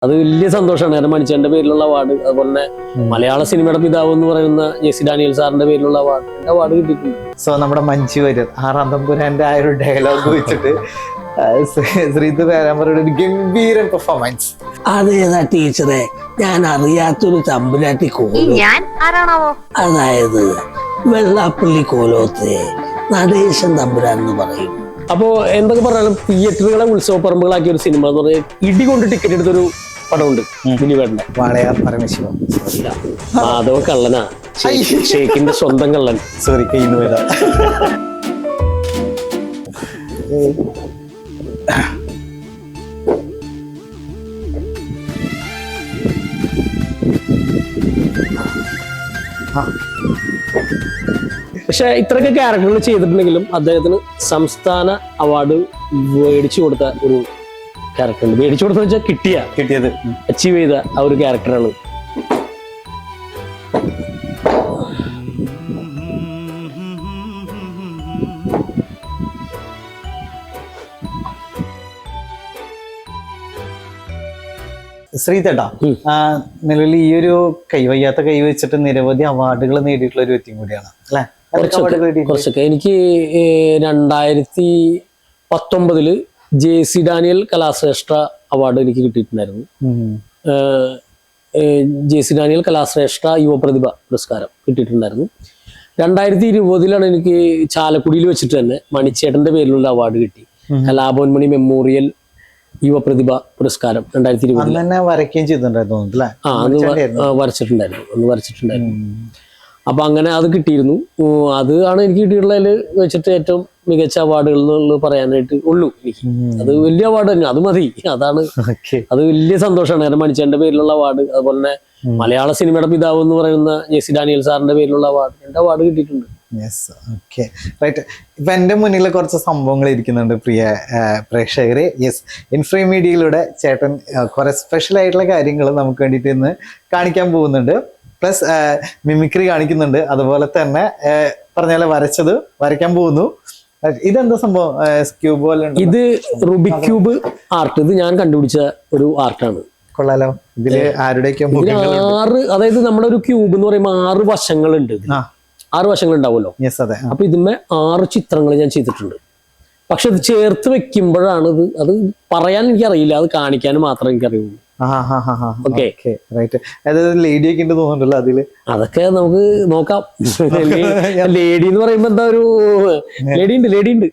അത് വലിയ സന്തോഷമാണ്. കാരണം മണിച്ചേട്ടന്റെ പേരിലുള്ള അവാർഡ്, അതുപോലെ തന്നെ മലയാള സിനിമയുടെ പിതാവ് എന്ന് പറയുന്ന ജെസി ഡാനിയൽ സാറിന്റെ പേരിലുള്ള അവാർഡ് കിട്ടിയിട്ടുണ്ട്. സോ നമ്മുടെ മഞ്ജു വാര്യർ ആറാം തമ്പുരാന്റെ ആ ഒരു ഡയലോഗ് വെച്ചിട്ട് ശ്രീതു പേരാമ്പറയുടെ ഒരു ഗംഭീരൻ പെർഫോമൻസ്. അതേതാ ടീച്ചറെ, ഞാൻ അറിയാത്തൊരു തമ്പുരാട്ടി ഞാൻ ആരാണാവോ? അതായത് വെള്ളാപ്പള്ളി കോലോത്തെ നടേശൻ തമ്പുരാൻ എന്ന് പറയും. അപ്പോ എന്തൊക്കെ പറഞ്ഞാലും തിയേറ്ററുകളെ ഉത്സവപ്പറമ്പുകളാക്കിയ ഒരു സിനിമ എന്ന് പറഞ്ഞാൽ ഇടി കൊണ്ട് ടിക്കറ്റ് എടുത്തൊരു പടമുണ്ട് ദിലീപേട്ടന്റെ, വാളയാർ പരമശിവം. മാധവ കള്ളനാ, ഷേക്കിന്റെ സ്വന്തം കള്ളൻ. സോറി, കയ്യിൽ വരാ. പക്ഷെ ഇത്രയൊക്കെ ക്യാരക്ടറുകൾ ചെയ്തിട്ടുണ്ടെങ്കിലും അദ്ദേഹത്തിന് സംസ്ഥാന അവാർഡ് മേടിച്ചു കൊടുത്ത ഒരു ക്യാരക്ടറുണ്ട്. മേടിച്ചു കൊടുത്ത വെച്ചാൽ കിട്ടിയത് അച്ചീവ് ചെയ്ത ആ ഒരു ക്യാരക്ടറാണ്. ശ്രീതേട്ടാ, നിലവിൽ ഈ ഒരു കൈവയ്യാത്ത കൈ വെച്ചിട്ട് നിരവധി അവാർഡുകൾ നേടിയിട്ടുള്ള ഒരു വ്യക്തി കൂടിയാണ് അല്ലെ? കുറച്ചൊക്കെ എനിക്ക് 2019 ജെസി ഡാനിയൽ കലാശ്രേഷ്ഠ അവാർഡ് എനിക്ക് കിട്ടിയിട്ടുണ്ടായിരുന്നു. ജെസി ഡാനിയൽ കലാശ്രേഷ്ഠ യുവപ്രതിഭ പുരസ്കാരം കിട്ടിയിട്ടുണ്ടായിരുന്നു. 2020 എനിക്ക് ചാലക്കുടിയിൽ വെച്ചിട്ട് തന്നെ മണിച്ചേട്ടന്റെ പേരിലുള്ള അവാർഡ് കിട്ടി. കലാഭവൻമണി മെമ്മോറിയൽ യുവപ്രതിഭ പുരസ്കാരം 2020 വരയ്ക്കുകയും ചെയ്തിട്ടുണ്ടായിരുന്നു. വരച്ചിട്ടുണ്ടായിരുന്നു. അപ്പൊ അങ്ങനെ അത് കിട്ടിയിരുന്നു. അത് ആണ് എനിക്ക് കിട്ടിയിട്ടുള്ളതിൽ വെച്ചിട്ട് ഏറ്റവും മികച്ച അവാർഡുകൾ എന്നുള്ളത് പറയാനായിട്ട് ഉള്ളൂ എനിക്ക്. അത് വലിയ അവാർഡ് തന്നെ, അത് മതി. അത് വലിയ സന്തോഷമാണ്. കാരണം മണിച്ചേട്ടന്റെ പേരിലുള്ള അവാർഡ്, അതുപോലെ തന്നെ മലയാള സിനിമയുടെ പിതാവ് എന്ന് പറയുന്ന ജെസി ഡാനിയൽ സാറിന്റെ പേരിലുള്ള അവാർഡ് കിട്ടിയിട്ടുണ്ട്. റൈറ്റ്. ഇപ്പൊ എന്റെ മുന്നിൽ കുറച്ച് സംഭവങ്ങൾ ഇരിക്കുന്നുണ്ട് പ്രിയ പ്രേക്ഷകരെ. ഇൻഫ്രീ മീഡിയയിലൂടെ ചേട്ടൻ കുറെ സ്പെഷ്യൽ ആയിട്ടുള്ള കാര്യങ്ങൾ നമുക്ക് വേണ്ടിയിട്ട് ഇന്ന് കാണിക്കാൻ പോകുന്നുണ്ട്. പ്ലസ് മിമിക്രി കാണിക്കുന്നുണ്ട്. അതുപോലെ തന്നെ പറഞ്ഞാൽ വരയ്ക്കാൻ പോകുന്നു. ഇതെന്താ സംഭവം? ക്യൂബ് പോലെ ഇത് റുബിക് ക്യൂബ് ആർട്ട്. ഇത് ഞാൻ കണ്ടുപിടിച്ച ഒരു ആർട്ടാണ്. കൊള്ളാലോ. ഇതില് ആരുടെയൊക്കെ അതായത് നമ്മുടെ ഒരു ക്യൂബ് എന്ന് പറയുമ്പോൾ 6 വശങ്ങളുണ്ട്. 6 വശങ്ങൾ ഉണ്ടാവുമല്ലോ. അപ്പൊ ഇതിന്മേ 6 ചിത്രങ്ങൾ ഞാൻ ചെയ്തിട്ടുണ്ട്. പക്ഷെ ഇത് ചേർത്ത് വെക്കുമ്പോഴാണ് അത് പറയാൻ എനിക്കറിയില്ല, അത് കാണിക്കാനും മാത്രമേ എനിക്കറിയുള്ളൂ. ലേഡിയൊക്കെ ഉണ്ട് തോന്നുന്നുണ്ടല്ലോ അതില്. അതൊക്കെ നമുക്ക് നോക്കാം. ലേഡി എന്ന് പറയുമ്പോ എന്താ ഒരു ലേഡി ഉണ്ട്.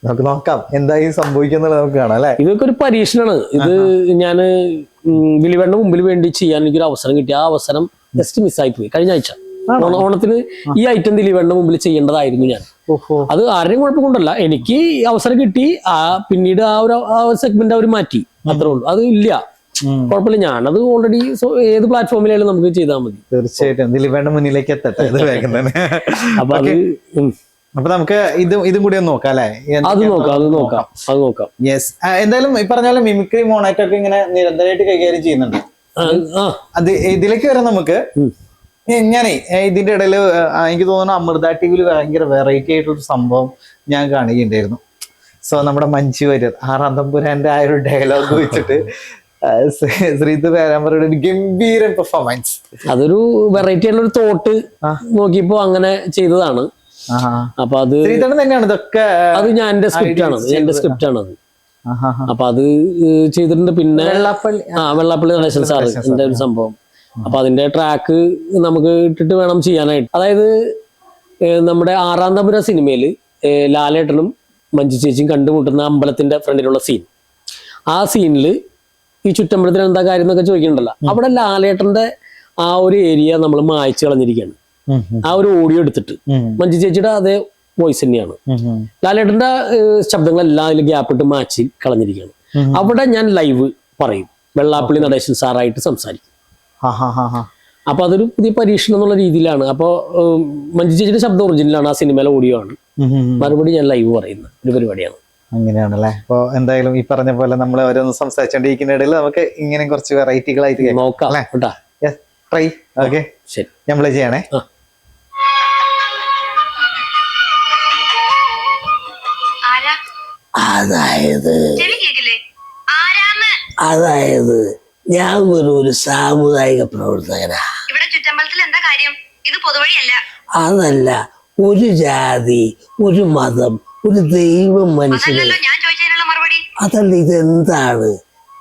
നമുക്ക് നോക്കാം എന്തായി സംഭവിക്കുന്നുള്ളത് നമുക്ക് കാണാം അല്ലെ. ഇതൊക്കെ ഒരു പരീക്ഷണമാണ്. ഇത് ഞാന് ദിലീപേട്ടന്റെ മുമ്പിൽ വേണ്ടി ചെയ്യാൻ എനിക്കൊരു അവസരം കിട്ടി. ആ അവസരം ജസ്റ്റ് മിസ്സായി പോയി. കഴിഞ്ഞ ആഴ്ച ഓണത്തിന് ഈ ഐറ്റം ദിലീപേട്ടന്റെ മുമ്പിൽ ചെയ്യേണ്ടതായിരുന്നു ഞാൻ. അത് ആരുടെയും കുഴപ്പം കൊണ്ടല്ല, എനിക്ക് അവസരം കിട്ടി. പിന്നീട് ആ ഒരു സെഗ്മെന്റ് അവർ മാറ്റി, അത്രേ ഉള്ളൂ. അത് ഇല്ല, കുഴപ്പമില്ല. ഞാനത് ഓൾറെഡി ഏത് പ്ലാറ്റ്ഫോമിലായാലും നമുക്ക് ചെയ്താൽ മതി. തീർച്ചയായിട്ടും ദിലീപേട്ടന്റെ മുന്നിലേക്ക് എത്തട്ടെ. അപ്പൊ അപ്പൊ നമുക്ക് ഇതും കൂടി ഒന്ന് നോക്കാം അല്ലെ. അത് നോക്കാം. യെസ്. എന്തായാലും ഈ പറഞ്ഞാലും മിമിക്രി മോണാക്ട് ഒക്കെ ഇങ്ങനെ നിരന്തരമായിട്ട് കൈകാര്യം ചെയ്യുന്നുണ്ട്. അത് ഇതിലേക്ക് വരാം നമുക്ക്. ഞാനേ ഇതിന്റെ ഇടയിൽ എനിക്ക് തോന്നുന്നു അമൃത ടിവിയിൽ ഭയങ്കര വെറൈറ്റി ആയിട്ടൊരു സംഭവം ഞാൻ കാണുകയുണ്ടായിരുന്നു. സോ നമ്മുടെ മഞ്ജു വാര്യർ ആറാം തമ്പുരാന്റെ ആ ഒരു ഡയലോഗ് വെച്ചിട്ട് ശ്രീതു പേരാമ്പറയുടെ ഒരു ഗംഭീരൻ പെർഫോമൻസ്. അതൊരു വെറൈറ്റി ആയിട്ടുള്ള ഒരു തോട്ട് നോക്കിയപ്പോ അങ്ങനെ ചെയ്തതാണ്. അപ്പൊ അത് തന്നെയാണ് ഇതൊക്കെ. അത് എന്റെ സ്ക്രിപ്റ്റ് ആണ് അത്. അപ്പൊ അത് ചെയ്തിട്ടുണ്ട്. പിന്നെ വെള്ളാപ്പള്ളി നടേശൻ സാറ് എന്റെ ഒരു സംഭവം. അപ്പൊ അതിന്റെ ട്രാക്ക് നമുക്ക് ഇട്ടിട്ട് വേണം ചെയ്യാനായിട്ട്. അതായത് നമ്മുടെ ആറാം തമ്പുരാൻ സിനിമയില് ലാലേട്ടനും മഞ്ജു ചേച്ചിയും കണ്ടുമുട്ടുന്ന അമ്പലത്തിന്റെ ഫ്രണ്ടിലുള്ള സീൻ. ആ സീനില് ഈ ചുറ്റമ്പലത്തിന് എന്താ കാര്യം എന്നൊക്കെ ചോദിക്കണ്ടല്ലോ. അവിടെ ലാലേട്ടന്റെ ആ ഒരു ഏരിയ നമ്മൾ മായ്ച്ചു കളഞ്ഞിരിക്കുകയാണ്. ആ ഒരു ഓഡിയോ എടുത്തിട്ട് മഞ്ജു ചേച്ചിയുടെ അതേ വോയിസ് തന്നെയാണ്. ലാലേട്ടന്റെ ശബ്ദങ്ങളെല്ലാം അതിൽ ഗ്യാപ്പിട്ട് മാറ്റി കളഞ്ഞിരിക്കുകയാണ്. അവിടെ ഞാൻ ലൈവ് പറയും, വെള്ളാപ്പള്ളി നടേശൻ സാറായിട്ട് സംസാരിക്കും. അപ്പൊ അതൊരു പുതിയ പരീക്ഷണം എന്നുള്ള രീതിയിലാണ്. അപ്പൊ മഞ്ജു ചേച്ചിയുടെ ശബ്ദം ഒറിജിനലാണ്, ആ സിനിമയിലെ ഓഡിയോ ആണ്. മറുപടി ഞാൻ ലൈവ് പറയുന്ന ഒരു പരിപാടിയാണ്. അങ്ങനെയാണല്ലേ. അപ്പൊ എന്തായാലും ഈ പറഞ്ഞ പോലെ നമ്മൾ ഓരോന്ന് സംസാരിച്ചോണ്ടിരിക്കുന്ന ഇടയിൽ നമുക്ക് ഇങ്ങനെ കുറച്ച് വെറൈറ്റികളായിട്ട് നോക്കാം. ട്രൈ. ഓക്കെ, ശരി, ഞാൻ പ്ലേ ചെയ്യണേ. അതായത് ചെവി കേക്കില്ലേ ആരാന്ന് അതായത് ഞാൻ ഒരു സാമുദായിക പ്രവർത്തകനാ. ഇവിടെ ചുറ്റമ്പലത്തിൽ എന്താ കാര്യം? ഇത് പൊതുവഴിയല്ല. അതല്ല, ഒരു ജാതി, ഒരു മതം, ഒരു ദൈവം മനുഷ്യന്. അതല്ലല്ലോ ഞാൻ ചോദിച്ചതിനുള്ള മറുപടി. അതല്ല, ഇതെന്താണ്?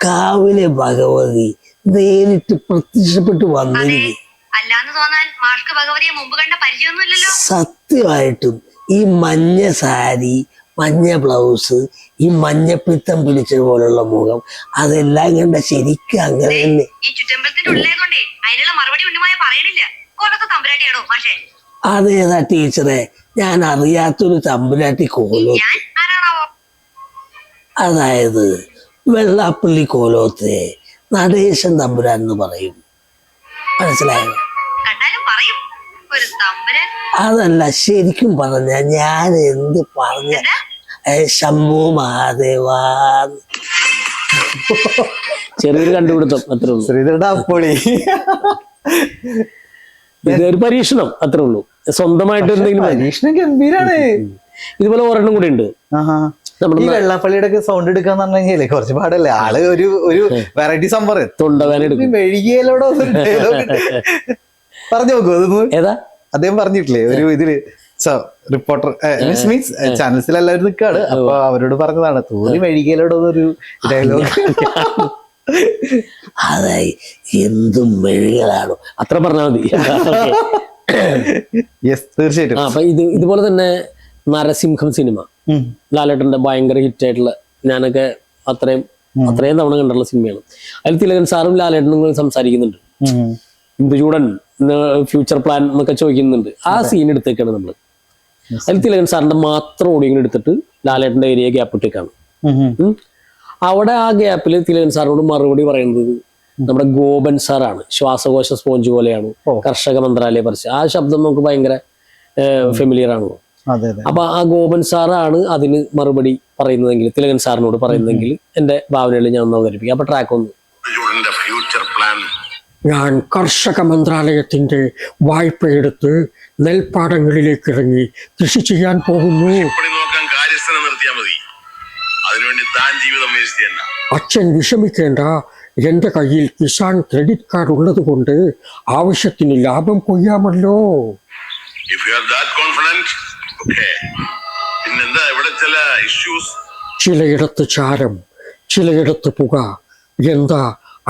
കാവിലെ ഭഗവതി നേരിട്ട് പ്രത്യക്ഷപ്പെട്ട് അതെ, വന്നിരിക്കും. അല്ലാന്ന് തോന്നാൻ മാഷ്ക്ക് ഭഗവതിയെ മുമ്പ് കണ്ട പരിചയമൊന്നുമില്ലല്ലോ. സത്യമായിട്ടും ഈ മഞ്ഞ സാരി, മഞ്ഞ ബ്ലൗസ്, ഈ മഞ്ഞപ്പിത്തം പിടിച്ചത് പോലുള്ള മുഖം, അതെല്ലാം കണ്ട ശരിക്കും അങ്ങനെ തന്നെ. ഈ ചുറ്റമ്പലത്തിന്റെ ഉള്ളിലേക്കൊണ്ടേ അതിനുള്ള മറുപടി ഉണ്ടുമായ പറയണില്ല. കൊറത്തെ തമ്പുരാട്ടിയാണോ മാഷേ? അതേതാ ടീച്ചറെ, ഞാൻ അറിയാത്തൊരു തമ്പുരാട്ടി കോലോ. ഞാൻ ആരാണാവോ? അതായത് വെള്ളാപ്പള്ളി കോലോത്തെ നടേശൻ തമ്പുരാൻ എന്ന് പറയും. മനസ്സിലായോ? കണ്ടാലും പറയും ഒരു തമ്പുരാൻ. അതല്ല, ശരിക്കും പറഞ്ഞ ഞാൻ എന്ത് പറഞ്ഞ ശംഭു മഹാദേവാ. ചെറിയൊരു കണ്ടുപിടുത്തം അത്രേ ഉള്ളൂ. ശ്രീധരയുടെ അപ്പൊളി. ഇതൊരു പരീക്ഷണം അത്രേ ഉള്ളൂ. സ്വന്തമായിട്ട് എന്തെങ്കിലും പരീക്ഷണം ഗംഭീരാണ്. ഇതുപോലെ ഒരെണ്ണം കൂടി ഉണ്ട്. ഈ വെള്ളാപ്പള്ളിയുടെ ഒക്കെ സൗണ്ട് എടുക്കാന്ന് പറഞ്ഞു കഴിഞ്ഞാലേ കുറച്ച് പാടല്ലേ. ആള് ഒരു വെറൈറ്റി സംഭവം. തൊണ്ടവേന എടുക്കും. മെഴുകിയലോടോ പറഞ്ഞു നോക്കൂ അതൊന്ന്. ഏതാ അദ്ദേഹം പറഞ്ഞിട്ടില്ലേ ഒരു ഇതില് റിപ്പോർട്ടർ മീൻസ് ചാനൽസിൽ എല്ലാവരും നിൽക്കാണ്. അപ്പൊ അവരോട് പറഞ്ഞതാണ് തോന്നി മെഴുകിയലോടോ ഒരു ഡയലോഗ്. അതായി എന്തും മെഴുകലാണോ, അത്ര പറഞ്ഞാൽ മതി. യെസ്, തീർച്ചയായിട്ടും. അപ്പൊ ഇതുപോലെ തന്നെ നരസിംഹം സിനിമ ലാലേട്ടന്റെ ഭയങ്കര ഹിറ്റ് ആയിട്ടുള്ള, ഞാനൊക്കെ അത്രയും തവണ കണ്ടുള്ള സിനിമയാണ്. അതിൽ തിലകൻ സാറും ലാലേട്ടനും സംസാരിക്കുന്നുണ്ട്. ഇന്ദുചൂടൻ ഫ്യൂച്ചർ പ്ലാൻ എന്നൊക്കെ ചോദിക്കുന്നുണ്ട്. ആ സീൻ എടുത്തേക്കാണ് നമ്മള്. അതിൽ തിലകൻ സാറിന്റെ മാത്രം ഓഡിയോ എടുത്തിട്ട് ലാലേട്ടന്റെ ഏരിയ ഗ്യാപ്പ് ഇട്ടേക്കാണ്. അവിടെ ആ ഗ്യാപ്പിൽ തിലകൻ സാറിനോട് മറുപടി പറയുന്നത് നമ്മുടെ ഗോപൻ സാറാണ്. ശ്വാസകോശ സ്പോഞ്ച് പോലെയാണ്, കർഷക മന്ത്രാലയ പരസ്യം. ആ ശബ്ദം നമുക്ക് ഭയങ്കര ഫെമിലിയർ ആണല്ലോ. അപ്പൊ ആ ഗോപൻ സാറാണ് അതിന് മറുപടി പറയുന്നതെങ്കിൽ, തിലകൻ സാറിനോട് പറയുന്നതെങ്കിൽ എന്റെ ഭാവനയിൽ ഞാൻ ഒന്ന് അവതരിപ്പിക്കാം. അപ്പൊ ട്രാക്ക് ഒന്ന്. ഞാൻ കർഷക മന്ത്രാലയത്തിന്റെ വായ്പയെടുത്ത് നെൽപ്പാടങ്ങളിലേക്ക് ഇറങ്ങി കൃഷി ചെയ്യാൻ പോകുന്നു. അച്ഛൻ വിഷമിക്കേണ്ട, എന്റെ കയ്യിൽ കിസാൻ ക്രെഡിറ്റ് കാർഡ് ഉള്ളത് കൊണ്ട് ആവശ്യത്തിന് ലാഭം കൊയ്യാമല്ലോ. ചിലയിടത്ത് ചാരം, ചിലയിടത്ത് പുക. എന്താ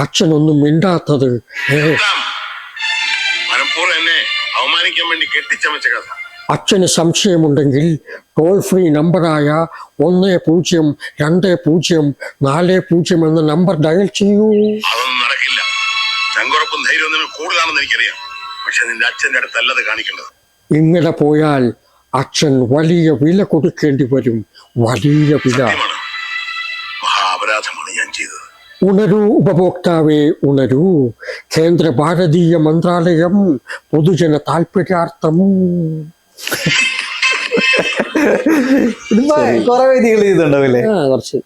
അച്ഛനൊന്നും മിണ്ടാത്തത്? അച്ഛന് സംശയമുണ്ടെങ്കിൽ ടോൾ ഫ്രീ നമ്പറായ 102040 എന്ന നമ്പർ ഡയൽ ചെയ്യൂ. അതൊന്നും നടക്കില്ല. ചങ്കുറപ്പും ധൈര്യവും നിങ്ങൾ കൂടുതലാണെന്ന് എനിക്കറിയാം. പക്ഷെ നിന്റെ അച്ഛന്റെ അടുത്തല്ലത് കാണിക്കേണ്ടത്. ഇങ്ങനെ പോയാൽ അച്ഛൻ വലിയ വില കൊടുക്കേണ്ടി വരും. വലിയ വില. മഹാപരാധമാണ് ഞാൻ ചെയ്തത്. ഉണരൂ ഉപഭോക്താവേ, ഉണരൂ. കേന്ദ്ര ഭാരതീയ മന്ത്രാലയം പൊതുജന താല്പര്യാർത്ഥം. കുറെ വേദികൾ ചെയ്തിട്ടുണ്ടാവില്ലേ? കുറച്ച്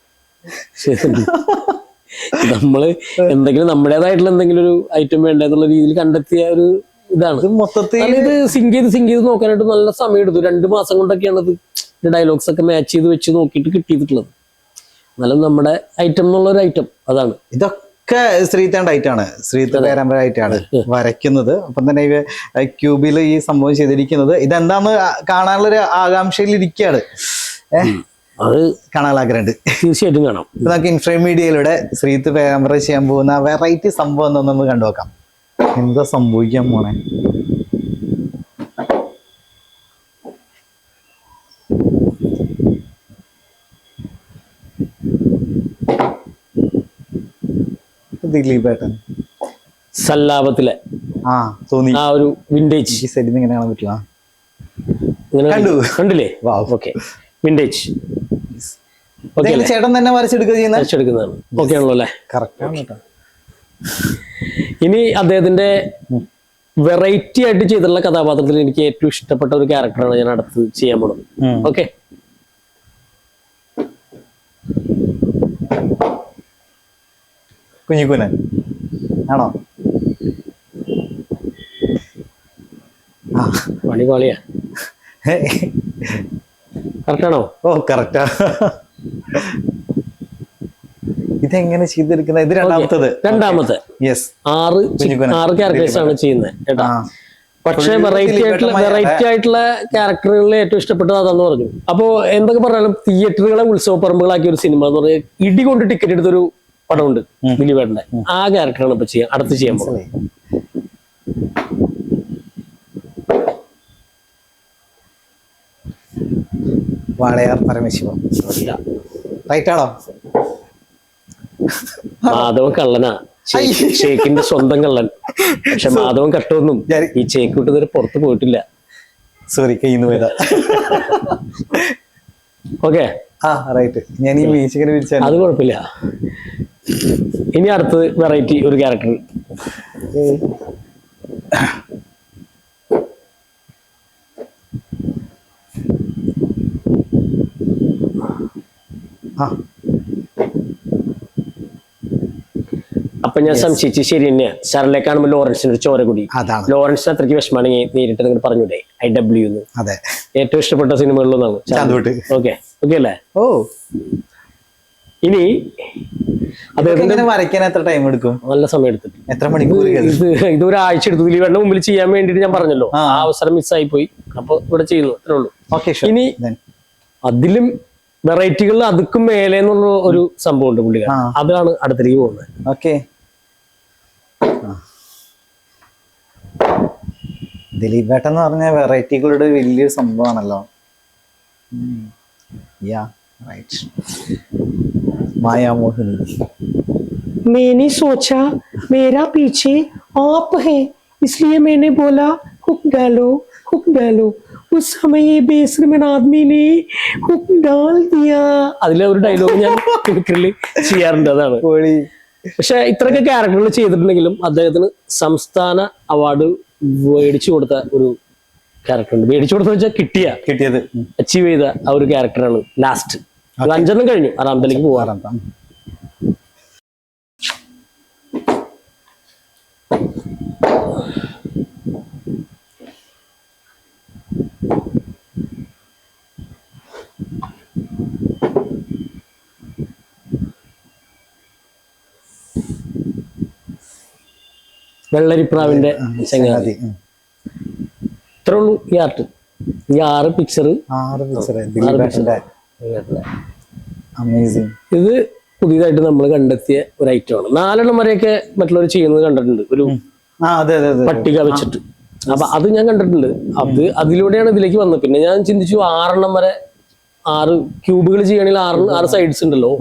നമ്മള് എന്തെങ്കിലും നമ്മുടേതായിട്ടുള്ള എന്തെങ്കിലും ഒരു ഐറ്റം വേണ്ടെന്നുള്ള രീതിയിൽ കണ്ടെത്തിയ ഒരു ഇതാണ്. മൊത്തത്തിൽ ഇത് സിങ്ക് ചെയ്ത് നോക്കാനായിട്ട് നല്ല സമയം എടുത്തു. 2 മാസം കൊണ്ടൊക്കെയാണ് ഇത് ഡയലോഗ്സ് ഒക്കെ മാച്ച് ചെയ്ത് വെച്ച് നോക്കിയിട്ട് കിട്ടിയിട്ടുള്ളത്. എന്നാലും നമ്മുടെ ഐറ്റം എന്നുള്ളൊരു ഐറ്റം അതാണ്. ഇതൊക്കെ ശ്രീത്തേണ്ട ഐറ്റാണ്, ശ്രീത്ത് പേരമ്പരായിട്ടാണ് വരയ്ക്കുന്നത്. അപ്പം തന്നെ ക്യൂബിൽ ഈ സംഭവം ചെയ്തിരിക്കുന്നത് ഇതെന്താന്ന് കാണാനുള്ളൊരു ആകാംക്ഷയിൽ ഇരിക്കുകയാണ്. അത് കാണാൻ ആഗ്രഹമുണ്ട്. തീർച്ചയായിട്ടും കാണാം. നമുക്ക് ഇൻഫ്രൈ മീഡിയയിലൂടെ ശ്രീത്ത് പേരമ്പര ചെയ്യാൻ പോകുന്ന വെറൈറ്റി സംഭവം എന്താണെന്ന് കണ്ടു നോക്കാം. എന്താ സംഭവിക്കാൻ പോണേ? ദിലീപേട്ടൻ സല്ലാപത്തിലെ തോന്നി ആ ഒരു വിന്റേജ് സെറ്റിൽ ഇങ്ങനെ കാണാൻ പറ്റില്ല. കണ്ടില്ലേ? ഓക്കെ, വിന്റേജ് ചേട്ടൻ തന്നെ വരച്ചെടുക്കുന്നതാണ്. ഓക്കെ ആണല്ലോ അല്ലേ? കറക്റ്റ് ആണ് കേട്ടോ. ഇനി അദ്ദേഹത്തിന്റെ വെറൈറ്റി ആയിട്ട് ചെയ്തിട്ടുള്ള കഥാപാത്രത്തിൽ എനിക്ക് ഏറ്റവും ഇഷ്ടപ്പെട്ട ഒരു ക്യാരക്ടറാണ് ഞാൻ അടുത്ത് ചെയ്യാൻ പോണത്. ഓക്കെ, കുഞ്ഞിക്കുനൻ ആണോ? പണിപാളിയാ. കറക്റ്റാണോ? ഓ കറക്റ്റാ. ഇതെങ്ങനെ ചെയ്തെടുക്കുന്നത്? ഇത് രണ്ടാമത്തെ യെസ്. 6 ക്യാരക്ടേഴ്സ് ആണ് ചെയ്യുന്നത് കേട്ടാ. പക്ഷെ വെറൈറ്റി ആയിട്ടുള്ള ക്യാരക്ടറുകളിൽ ഏറ്റവും ഇഷ്ടപ്പെട്ടത് അതാന്ന് പറഞ്ഞു. അപ്പോ എന്തൊക്കെ പറഞ്ഞാലും തിയേറ്ററുകളെ ഉത്സവപ്പറമ്പുകളാക്കിയ ഒരു സിനിമ എന്ന് പറഞ്ഞാൽ ഇടി കൊണ്ട് ടിക്കറ്റ് എടുത്തൊരു പടമുണ്ട് ദിലീപേട്ടന്റെ. ആ ക്യാരക്ടറാണ് ഇപ്പൊ അടുത്ത് ചെയ്യാൻ പോകുന്നത്. വാളയാർ പരമശിവം റൈറ്റാണോ? മാധവൻ കള്ളനാ, ഷേക്കിന്റെ സ്വന്തം കള്ളൻ. പക്ഷെ മാധവൻ കട്ടൊന്നും ഈ ചേക്ക് വിട്ടത് പുറത്ത് പോയിട്ടില്ല. സോറി, കയ്യിന്ന് പോയതാ. Okay, right. ഞാൻ ഈ വീഴ്ച വിളിച്ച അത് കുഴപ്പമില്ല. ഇനി അടുത്തത് വെറൈറ്റി ഒരു ക്യാരക്ടർ. അപ്പൊ ഞാൻ സംശയിച്ചു, ശരി തന്നെയാ. സാറിലെ കാണുമ്പോൾ ലോറൻസിന് ഒരു ചോര കൂടി. ലോറൻസിന് അത്രയ്ക്ക് വിഷമാണെങ്കിൽ നേരിട്ട് നിങ്ങൾ പറഞ്ഞൂടെ IW എന്ന്. അതെ, ഏറ്റവും ഇഷ്ടപ്പെട്ട സിനിമകളിലൊന്നാണ്. ഓക്കെ അല്ലേ? ഓ, ഇനി അദ്ദേഹത്തിന് വരയ്ക്കാൻ എത്ര ടൈം എടുക്കും? നല്ല സമയം എടുത്തിട്ട്. എത്ര മണിക്കൂർ? ഇത് ഒരാഴ്ച എടുത്തു. ദിലീപേട്ടന്റെ മുമ്പിൽ ചെയ്യാൻ വേണ്ടിട്ട് ഞാൻ പറഞ്ഞല്ലോ, ആ അവസരം മിസ്സായി പോയി. അപ്പൊ ഇവിടെ ചെയ്യുന്നു, അത്രേ ഉള്ളൂ. ഇനി അതിലും വെറൈറ്റികളിൽ അതുക്കും മേലെ എന്നുള്ള ഒരു സംഭവം ഉണ്ട് പുള്ളിക്കാരൻ. അതാണ് അടുത്തേക്ക് പോകുന്നത്. ഓക്കെ, ദിലീപേട്ടൻ എന്ന് പറഞ്ഞ വെറൈറ്റികളുടെ വലിയൊരു സംഭവമാണല്ലോ. മായാമോഹിനി. मैंने सोचा मेरा पीछे आप है, इसलिए मैंने बोला हुक डालो हुक डालो. उस समय ये बेशर्मन आदमी ने हुक डाल दिया. അതിലെ ഒരു ഡയലോഗ് ഞാൻ മിമിക്രിയിൽ ചെയ്യാറുണ്ട്. അതാണ്. പക്ഷെ ഇത്രയൊക്കെ ക്യാരക്ടറുകൾ ചെയ്തിട്ടുണ്ടെങ്കിലും അദ്ദേഹത്തിന് സംസ്ഥാന അവാർഡ് മേടിച്ചു കൊടുത്ത ഒരു ക്യാരക്ടർ ഉണ്ട്. മേടിച്ചു കൊടുത്ത വെച്ചാൽ കിട്ടിയത് അച്ചീവ് ചെയ്ത ആ ഒരു ക്യാരക്ടറാണ് ലാസ്റ്റ്. 5 കഴിഞ്ഞു, 6ാമത്തേക്ക് പോവാറാണ്. വെള്ളരിപ്രാവിന്റെ ചങ്ങാതി. ഇത്രേ ഉള്ളൂ ഈ ആർട്ട്. ഈ 6 പിക്ചർ. ഇത് പുതിയതായിട്ട് നമ്മൾ കണ്ടെത്തിയ ഒരു ഐറ്റമാണ്. 4 വരെയൊക്കെ മറ്റുള്ളവർ ചെയ്യുന്നത് കണ്ടിട്ടുണ്ട്, ഒരു പട്ടിക വെച്ചിട്ട്. അപ്പൊ അത് ഞാൻ കണ്ടിട്ടുണ്ട്. അതിലൂടെയാണ് ഇതിലേക്ക് വന്നത്. പിന്നെ ഞാൻ ചിന്തിച്ചു 6 വരെ 6 ക്യൂബുകൾ ചെയ്യണമെങ്കിൽ 6 സൈഡ്സ് ഉണ്ടല്ലോ.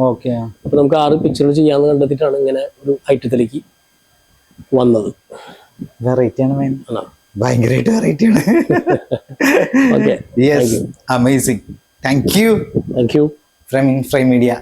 അപ്പൊ നമുക്ക് 6 പിക്ചറുകൾ ചെയ്യാന്ന് കണ്ടെത്തിയിട്ടാണ് ഇങ്ങനെ ഒരു ഐറ്റത്തിലേക്ക് വന്നത്. വെറൈറ്റിയാണ്, ഭയങ്കരമായിട്ട് വെറൈറ്റിയാണ്. Amazing. Thank you from Infry media.